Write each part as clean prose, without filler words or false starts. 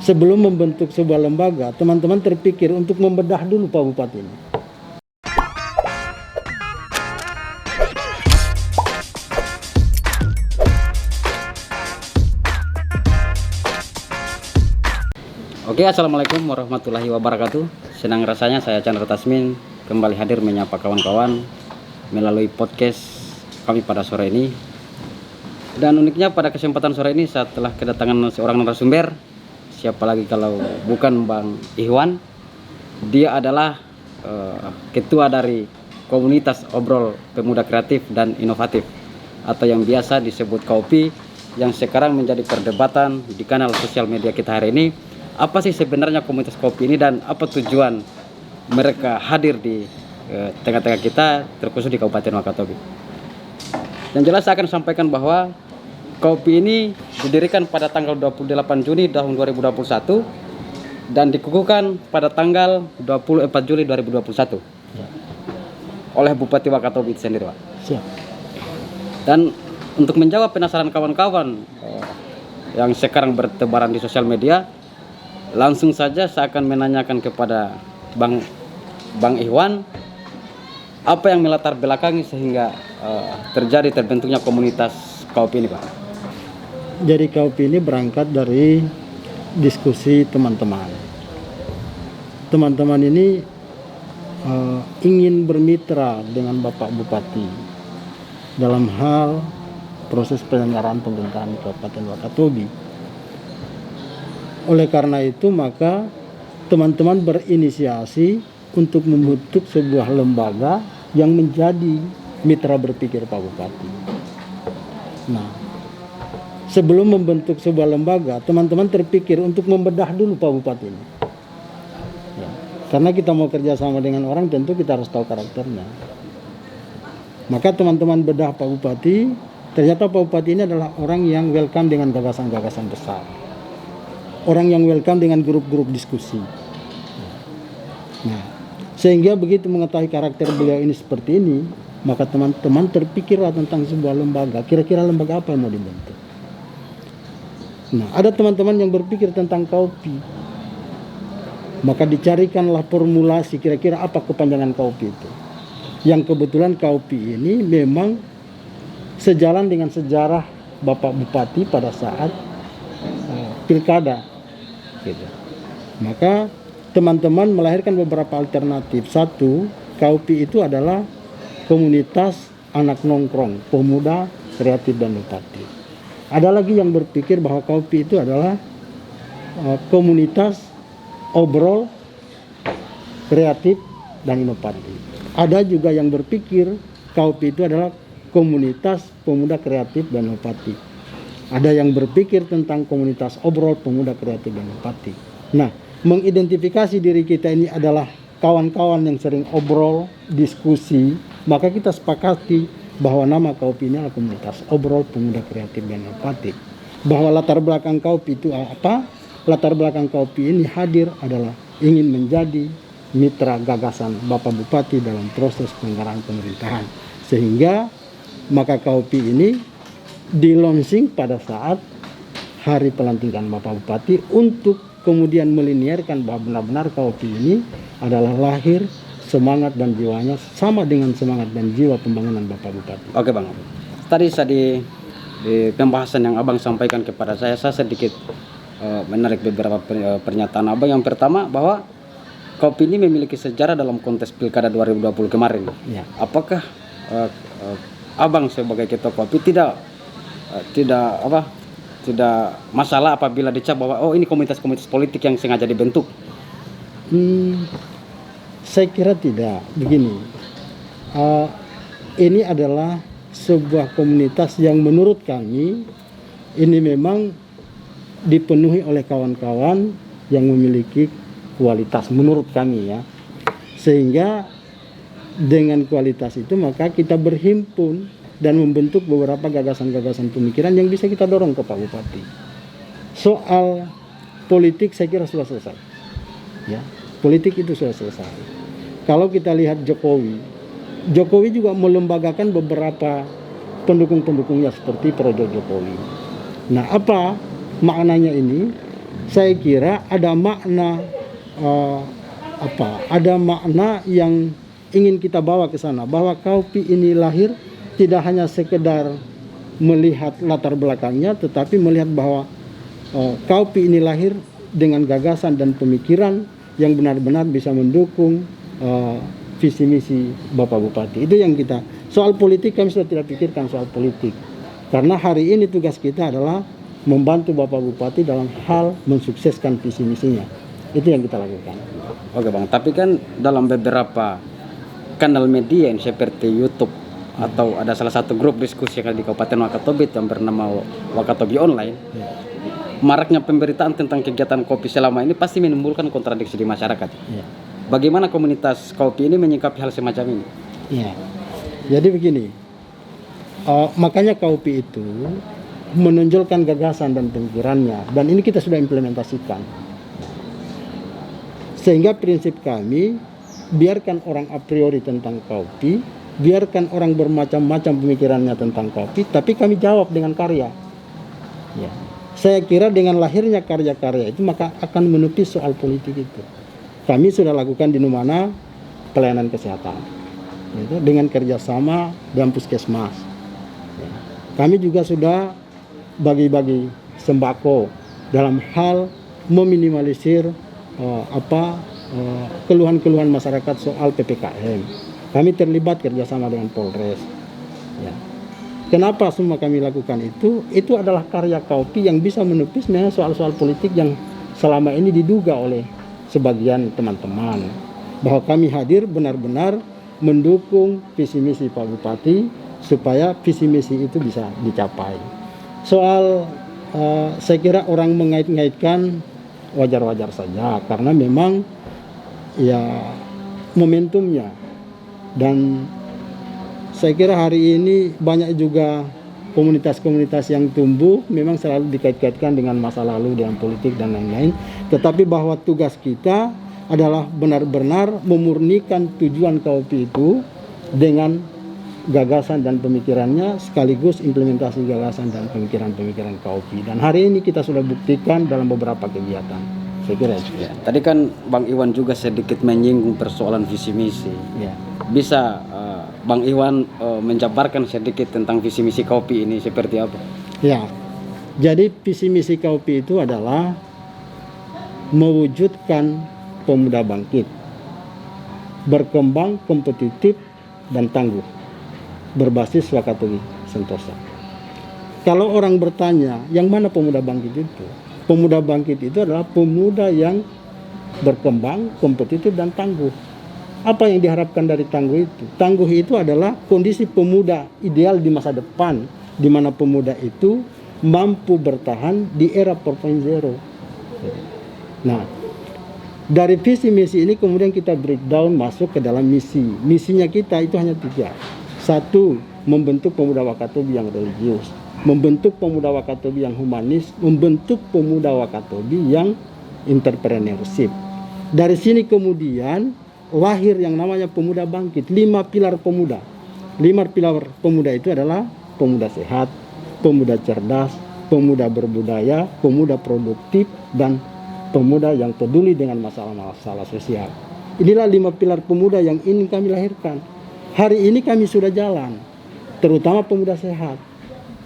sebelum membentuk sebuah lembaga, teman-teman terpikir untuk membedah dulu Pak Bupati ini. Oke, assalamualaikum warahmatullahi wabarakatuh. Senang rasanya saya Chandra Tasmin kembali hadir menyapa kawan-kawan melalui podcast kami pada sore ini. Dan uniknya pada kesempatan sore ini saya telah kedatangan seorang narasumber. Siapa lagi kalau bukan Bang Ihwan. Dia adalah ketua dari komunitas Obrol Pemuda Kreatif dan Inovatif atau yang biasa disebut KOPI, yang sekarang menjadi perdebatan di kanal sosial media kita hari ini. Apa sih sebenarnya komunitas kopi ini dan apa tujuan mereka hadir di tengah-tengah kita, terkhusus di Kabupaten Wakatobi. Yang jelas saya akan sampaikan bahwa kopi ini didirikan pada tanggal 28 Juni tahun 2021 dan dikukuhkan pada tanggal 24 Juli 2021 oleh Bupati Wakatobi itu sendiri, Pak. Siap. Dan untuk menjawab penasaran kawan-kawan yang sekarang bertebaran di sosial media, langsung saja saya akan menanyakan kepada Bang Ihwan, apa yang melatar belakangi sehingga terbentuknya komunitas KOPI ini, Pak? Jadi KOPI ini berangkat dari diskusi teman-teman. Teman-teman ini ingin bermitra dengan Bapak Bupati dalam hal proses penyelenggaraan pemerintahan Kabupaten Wakatobi. Oleh karena itu maka teman-teman berinisiasi untuk membentuk sebuah lembaga yang menjadi mitra berpikir Pak Bupati. Nah, sebelum membentuk sebuah lembaga, teman-teman terpikir untuk membedah dulu Pak Bupati ini. Ya, karena kita mau kerjasama dengan orang, tentu kita harus tahu karakternya. Maka teman-teman bedah Pak Bupati, ternyata Pak Bupati ini adalah orang yang welcome dengan gagasan-gagasan besar. Orang yang welcome dengan grup-grup diskusi. Nah, sehingga begitu mengetahui karakter beliau ini seperti ini, maka teman-teman terpikirlah tentang sebuah lembaga. Kira-kira lembaga apa yang mau dibentuk? Nah, ada teman-teman yang berpikir tentang KOPI. Maka dicarikanlah formulasi kira-kira apa kepanjangan KOPI itu. Yang kebetulan KOPI ini memang sejalan dengan sejarah Bapak Bupati pada saat pilkada. Gitu. Maka teman-teman melahirkan beberapa alternatif. Satu, KOPI itu adalah komunitas anak nongkrong, pemuda kreatif dan inovatif. Ada lagi yang berpikir bahwa KOPI itu adalah komunitas obrol kreatif dan inovatif. Ada juga yang berpikir KOPI itu adalah komunitas pemuda kreatif dan inovatif. Ada yang berpikir tentang komunitas obrol pemuda kreatif dan inovatif. Nah, mengidentifikasi diri kita ini adalah kawan-kawan yang sering obrol, diskusi, maka kita sepakati bahwa nama KOPI ini adalah komunitas obrol pemuda kreatif dan inovatif. Bahwa latar belakang KOPI itu apa? Latar belakang KOPI ini hadir adalah ingin menjadi mitra gagasan Bapak Bupati dalam proses penyelenggaraan pemerintahan. Sehingga maka KOPI ini di-launching pada saat hari pelantikan Bapak Bupati untuk kemudian melinierkan bahwa benar-benar KOPI ini adalah lahir semangat dan jiwanya sama dengan semangat dan jiwa pembangunan Bapak Bupati. Oke, Bang. Tadi saya di pembahasan yang Abang sampaikan kepada saya sedikit menarik beberapa pernyataan Abang. Yang pertama bahwa KOPI ini memiliki sejarah dalam konteks Pilkada 2020 kemarin. Ya. Apakah Abang sebagai ketua KOPI tidak masalah apabila dicap bahwa ini komunitas-komunitas politik yang sengaja dibentuk? Saya kira tidak. Begini, ini adalah sebuah komunitas yang menurut kami ini memang dipenuhi oleh kawan-kawan yang memiliki kualitas menurut kami ya. Sehingga dengan kualitas itu maka kita berhimpun dan membentuk beberapa gagasan-gagasan pemikiran yang bisa kita dorong ke Pak Bupati. Soal politik saya kira sudah selesai. Ya, politik itu sudah selesai. Kalau kita lihat Jokowi juga melembagakan beberapa pendukung-pendukungnya seperti Projo Jokowi. Nah, apa maknanya ini? saya kira ada makna ada makna yang ingin kita bawa ke sana, bahwa Kaupi ini lahir tidak hanya sekedar melihat latar belakangnya, tetapi melihat bahwa Kaupi ini lahir dengan gagasan dan pemikiran yang benar-benar bisa mendukung visi misi Bapak Bupati. Itu yang kita, soal politik kami sudah tidak pikirkan soal politik, karena hari ini tugas kita adalah membantu Bapak Bupati dalam hal mensukseskan visi misinya. Itu yang kita lakukan. Oke Bang, tapi kan dalam beberapa kanal media yang seperti YouTube atau ada salah satu grup diskusi yang ada di Kabupaten Wakatobi yang bernama Wakatobi Online, maraknya pemberitaan tentang kegiatan kopi selama ini pasti menimbulkan kontradiksi di masyarakat. Bagaimana komunitas kopi ini menyikapi hal semacam ini? Jadi begini, makanya Kaupi itu menonjolkan gagasan dan pemikirannya, dan ini kita sudah implementasikan. Sehingga prinsip kami, biarkan orang a priori tentang kopi, biarkan orang bermacam-macam pemikirannya tentang kopi, tapi kami jawab dengan karya. Saya kira dengan lahirnya karya-karya itu maka akan menepis soal politik itu. Kami sudah lakukan di Numana pelayanan kesehatan, dengan kerjasama dengan puskesmas. Kami juga sudah bagi-bagi sembako dalam hal meminimalisir keluhan-keluhan masyarakat soal PPKM. Kami terlibat kerjasama dengan Polres. Kenapa semua kami lakukan itu? Itu adalah karya Kaupi yang bisa menepis soal-soal politik yang selama ini diduga oleh sebagian teman-teman, bahwa kami hadir benar-benar mendukung visi misi Pak Bupati supaya visi misi itu bisa dicapai. Soal saya kira orang mengait-ngaitkan wajar-wajar saja, karena memang momentumnya, dan saya kira hari ini banyak juga komunitas-komunitas yang tumbuh memang selalu dikait-kaitkan dengan masa lalu, dengan politik dan lain-lain, tetapi bahwa tugas kita adalah benar-benar memurnikan tujuan Kaupi itu dengan gagasan dan pemikirannya, sekaligus implementasi gagasan dan pemikiran-pemikiran Kaupi. Dan hari ini kita sudah buktikan dalam beberapa kegiatan. Saya kira itu. Tadi kan Bang Iwan juga sedikit menyinggung persoalan visi misi. Bisa Bang Iwan menjabarkan sedikit tentang visi misi Kaupi ini seperti apa? Jadi visi misi Kaupi itu adalah mewujudkan pemuda bangkit, berkembang, kompetitif, dan tangguh, berbasis Wakatobi Sentosa. Kalau orang bertanya, yang mana pemuda bangkit itu? Pemuda bangkit itu adalah pemuda yang berkembang, kompetitif, dan tangguh. Apa yang diharapkan dari tangguh itu? Tangguh itu adalah kondisi pemuda ideal di masa depan, di mana pemuda itu mampu bertahan di era 4.0. Nah, dari visi misi ini kemudian kita breakdown masuk ke dalam misi. Misinya kita itu hanya 3. 1, membentuk pemuda Wakatobi yang religius, membentuk pemuda Wakatobi yang humanis, membentuk pemuda Wakatobi yang entrepreneurship. Dari sini kemudian lahir yang namanya pemuda bangkit, 5 pilar pemuda. 5 pilar pemuda itu adalah pemuda sehat, pemuda cerdas, pemuda berbudaya, pemuda produktif, dan pemuda yang peduli dengan masalah-masalah sosial. Inilah 5 pilar pemuda yang ingin kami lahirkan. Hari ini kami sudah jalan, terutama pemuda sehat,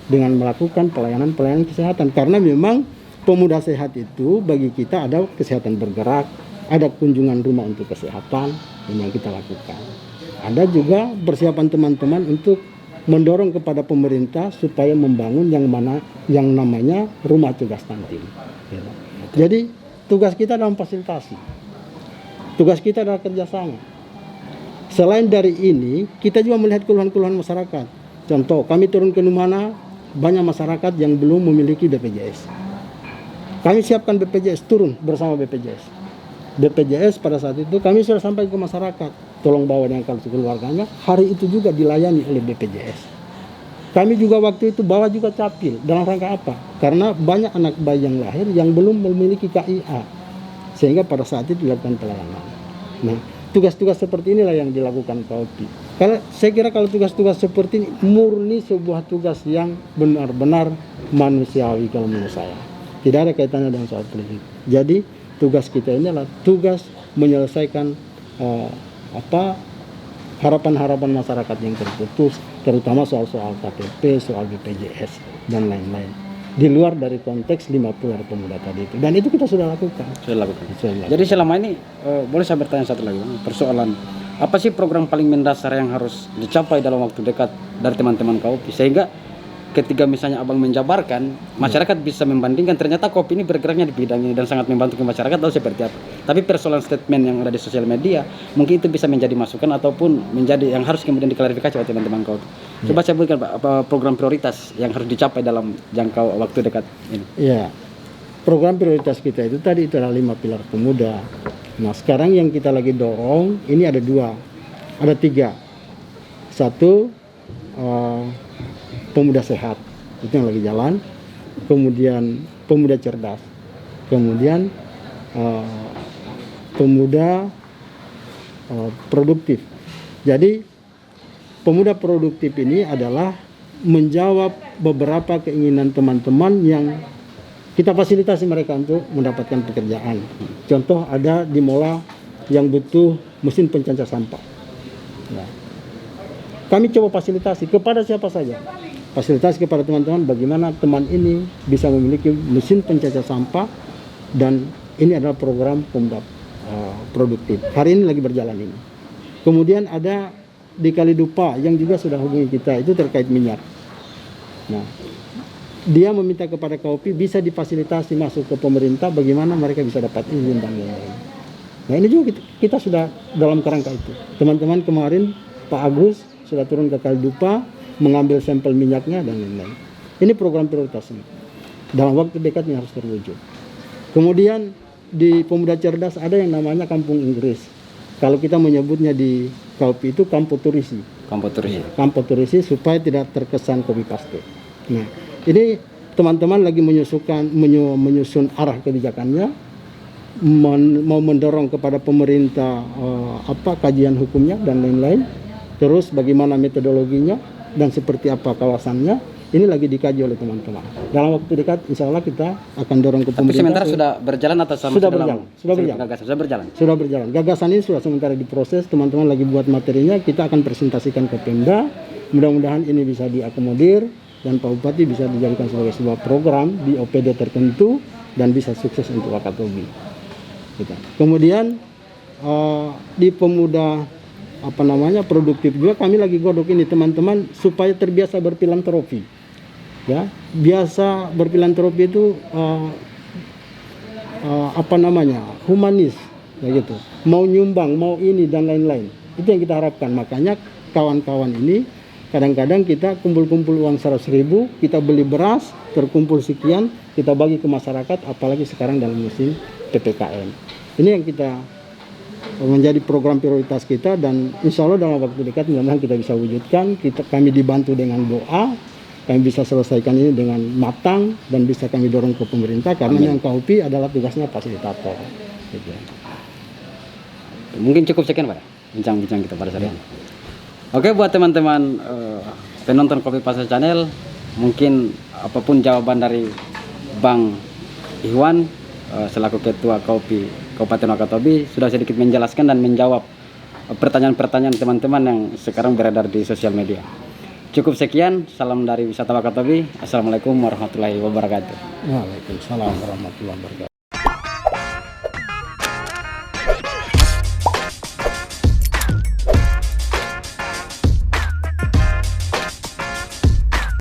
dengan melakukan pelayanan-pelayanan kesehatan. Karena memang pemuda sehat itu bagi kita ada kesehatan bergerak, ada kunjungan rumah untuk kesehatan, ini yang kita lakukan. Ada juga persiapan teman-teman untuk mendorong kepada pemerintah supaya membangun yang namanya rumah cegah stunting. Jadi tugas kita dalam fasilitasi, tugas kita adalah kerjasama. Selain dari ini, kita juga melihat keluhan-keluhan masyarakat. Contoh, kami turun ke Numana, banyak masyarakat yang belum memiliki BPJS. Kami siapkan BPJS, turun bersama BPJS. BPJS pada saat itu kami sudah sampai ke masyarakat, tolong bawa dengan kartu keluarganya. Hari itu juga dilayani oleh BPJS. Kami juga waktu itu bawa juga capil. Dalam rangka apa? Karena banyak anak bayi yang lahir yang belum memiliki KIA, sehingga pada saat itu dilakukan pelayanan. Nah, tugas-tugas seperti inilah yang dilakukan Kaupi. Karena saya kira kalau tugas-tugas seperti ini murni sebuah tugas yang benar-benar manusiawi kalau menurut saya. Tidak ada kaitannya dengan soal politik. Jadi tugas kita ini adalah tugas menyelesaikan harapan-harapan masyarakat yang terputus, terutama soal-soal KTP, soal BPJS dan lain-lain. Di luar dari konteks 5 pilar pemuda tadi itu. Dan itu kita sudah lakukan. Sudah lakukan. Jadi selama ini boleh saya bertanya satu lagi, persoalan apa sih program paling mendasar yang harus dicapai dalam waktu dekat dari teman-teman KOPI sehingga ketika misalnya abang menjabarkan, masyarakat bisa membandingkan ternyata KOPI ini bergeraknya di bidang ini dan sangat membantu ke masyarakat atau seperti apa. Tapi persoalan statement yang ada di sosial media mungkin itu bisa menjadi masukan ataupun menjadi yang harus kemudian diklarifikasi oleh teman-teman KOPI. Coba saya berikan Pak, apa program prioritas yang harus dicapai dalam jangka waktu dekat ini. Ya, program prioritas kita itu tadi itu adalah 5 pilar pemuda. Nah sekarang yang kita lagi dorong ini ada 3. Satu, pemuda sehat, itu yang lagi jalan. Kemudian pemuda cerdas. Kemudian pemuda produktif. Jadi pemuda produktif ini adalah menjawab beberapa keinginan teman-teman yang kita fasilitasi mereka untuk mendapatkan pekerjaan. Contoh ada di Mola yang butuh mesin pencacar sampah. Ya. Kami coba fasilitasi kepada siapa saja. Fasilitasi kepada teman-teman bagaimana teman ini bisa memiliki mesin pencacar sampah, dan ini adalah program pemuda produktif. Hari ini lagi berjalan ini. Kemudian ada di Kalidupa yang juga sudah hubungi kita, itu terkait minyak. Nah, dia meminta kepada KOPI bisa difasilitasi masuk ke pemerintah bagaimana mereka bisa dapat izin dan lain-lain. Nah ini juga kita sudah dalam kerangka itu. Teman-teman kemarin Pak Agus sudah turun ke Kalidupa mengambil sampel minyaknya dan lain-lain. Ini program prioritasnya. Dalam waktu dekat ini harus terwujud. Kemudian di pemuda cerdas ada yang namanya Kampung Inggris. Kalau kita menyebutnya di KOPI itu Kampoturisi. Kampoturisi supaya tidak terkesan copy paste. Nah, ini teman-teman lagi menyusun arah kebijakannya, mau mendorong kepada pemerintah kajian hukumnya dan lain-lain. Terus bagaimana metodologinya dan seperti apa kawasannya. Ini lagi dikaji oleh teman-teman. Dalam waktu dekat insya Allah kita akan dorong ke pemerintah. Tapi sementara sudah berjalan atau sama sudah berjalan? Sudah berjalan. Gagasan ini sudah sementara diproses. Teman-teman lagi buat materinya. Kita akan presentasikan ke Pemda. Mudah-mudahan ini bisa diakomodir dan Pak Bupati bisa dijadikan sebagai sebuah program di OPD tertentu dan bisa sukses untuk Wakatobi. Kemudian di pemuda produktif juga kami lagi godok ini teman-teman supaya terbiasa berfilantropi. Ya, biasa berfilantropi itu humanis, ya gitu. Mau nyumbang, mau ini dan lain-lain. Itu yang kita harapkan. Makanya kawan-kawan ini kadang-kadang kita kumpul-kumpul uang 100.000, kita beli beras, terkumpul sekian, kita bagi ke masyarakat, apalagi sekarang dalam musim PPKM. Ini yang kita menjadi program prioritas kita dan insya Allah dalam waktu dekat mudah-mudahan kita bisa wujudkan. Kami dibantu dengan doa, kami bisa selesaikan ini dengan matang dan bisa kami dorong ke pemerintah karena yang KOPI adalah tugasnya fasilitator. Gitu. Mungkin cukup sekian Pak, bincang-bincang kita pada saat ini. Oke, buat teman-teman penonton Kopi Pasar Channel, mungkin apapun jawaban dari Bang Ikhwan selaku Ketua KOPI Kabupaten Wakatobi sudah sedikit menjelaskan dan menjawab pertanyaan-pertanyaan teman-teman yang sekarang beredar di sosial media. Cukup sekian, salam dari Wisata Wakatobi. Assalamualaikum warahmatullahi wabarakatuh. Waalaikumsalam warahmatullahi wabarakatuh.